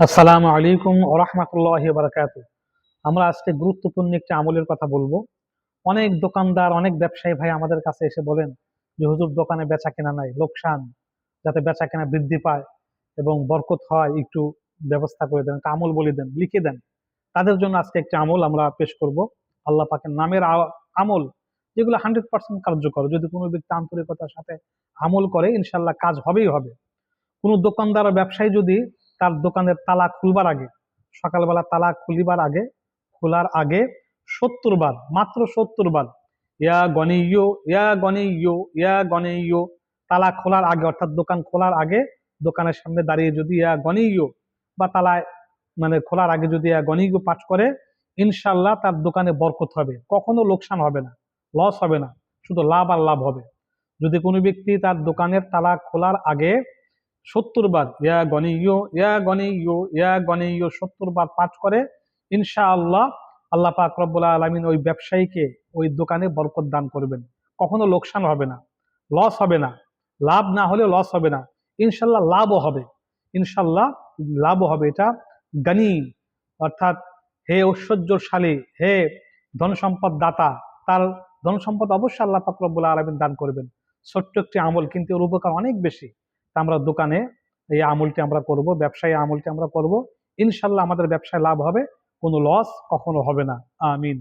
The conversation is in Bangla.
আসসালামু আলাইকুম ওয়া রাহমাতুল্লাহি ওয়া বারাকাতুহু। আমরা আজকে গুরুত্বপূর্ণ একটি আমলের কথা বলবো। অনেক দোকানদার, অনেক ব্যবসায়ী ভাই আমাদের কাছে এসে বলেন যে হুজুর দোকানে বেচা কেনা নাই, লোকসান, যাতে বেচা কেনা বৃদ্ধি পায় এবং বরকত হয় একটু ব্যবস্থা করে দেন, একটা আমল বলে দেন, লিখে দেন। তাদের জন্য আজকে একটি আমল আমরা পেশ করব। আল্লাহ পাকের নামের আমল, যেগুলো 100% কার্যকর। যদি কোনো ব্যক্তি আন্তরিকতার সাথে আমল করে ইনশাল্লাহ কাজ হবেই হবে। কোনো দোকানদার বা ব্যবসায়ী যদি তার দোকানের তালা খুলবার আগে, সকালবেলা তালা খুলিবার আগে, খোলার আগে 70 বার, মাত্র 70 বার ইয়া গনিয়্য, ইয়া গনিয়্য, ইয়া গনিয়্য, তালা খোলার আগে অর্থাৎ দোকান খোলার আগে দোকানের সামনে দাঁড়িয়ে যদি ইয়া গনিয়্য বা তালায় খোলার আগে যদি ইয়া গনিয়্য পাঠ করে, ইনশাল্লাহ তার দোকানে বরকত হবে, কখনো লোকসান হবে না, লস হবে না, শুধু লাভ আর লাভ হবে। যদি কোনো ব্যক্তি তার দোকানের তালা খোলার আগে 70 বার ইয়া গনিয়্য, ইয়া গনিয়্য, ইয়া গনিয়্য 70 বার পাঠ করে, ইনশাআল্লাহ আল্লাহ পাক রব্বুল আলামিন ওই ব্যবসায়ীকে ওই দোকানে বরকত দান করবেন। কখনো লোকসান হবে না, লস হবে না, লাভ না হলেও লস হবে না, ইনশাল্লাহ লাভও হবে। ইনশাল্লাহ লাভও হবে। এটা গানি অর্থাৎ হে ঐশ্বর্যশালী, হে ধন সম্পদ দাতা, তার ধন সম্পদ অবশ্যই আল্লাহ পাক রব্বুল আলামিন দান করবেন। ছোট্ট একটি আমল, কিন্তু এর উপকার অনেক বেশি। তা আমরা দোকানে এই আমলটি আমরা করব, ব্যবসায়ী আমলটি আমরা করব, ইনশাল্লাহ আমাদের ব্যবসায় লাভ হবে, কোনো লস কখনো হবে না। আমিন।